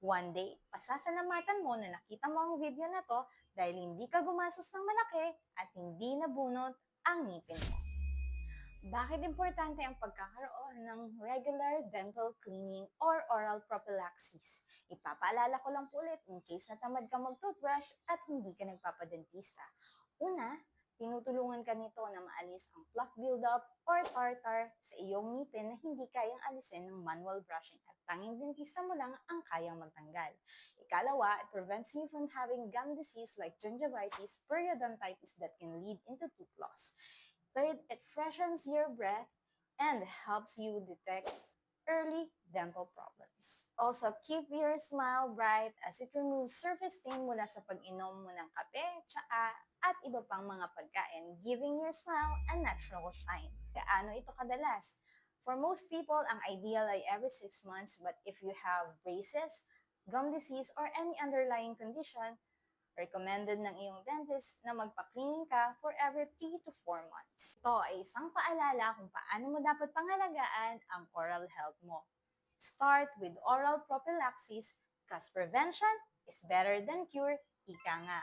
One day, pasasalamatan mo na nakita mo ang video na to dahil hindi ka gumastos ng malaki at hindi nabunot ang ngipin mo. Bakit importante ang pagkakaroon ng regular dental cleaning or oral prophylaxis? Ipapaalala ko lang po ulit in case na tamad ka mag-toothbrush at hindi ka nagpapadentista. Una, tinutulungan ka nito na maalis ang plaque buildup or tartar sa iyong ngipin na hindi kayang alisin ng manual brushing at tanging dentista mo lang ang kayang magtanggal. Ikalawa, it prevents you from having gum disease like gingivitis, periodontitis that can lead into tooth loss. Third, it freshens your breath and helps you detect early dental problems. Also, keep your smile bright as it removes surface stain mula sa pag-inom mo ng kape, tsaa, at iba pang mga pagkain, giving your smile a natural shine. Gaano ito kadalas? For most people, ang ideal ay every 6 months, but if you have braces, gum disease, or any underlying condition, recommended ng iyong dentist na magpa-cleaning ka for every 3 to 4 months. Ito ay isang paalala kung paano mo dapat pangalagaan ang oral health mo. Start with oral prophylaxis because prevention is better than cure, ika nga.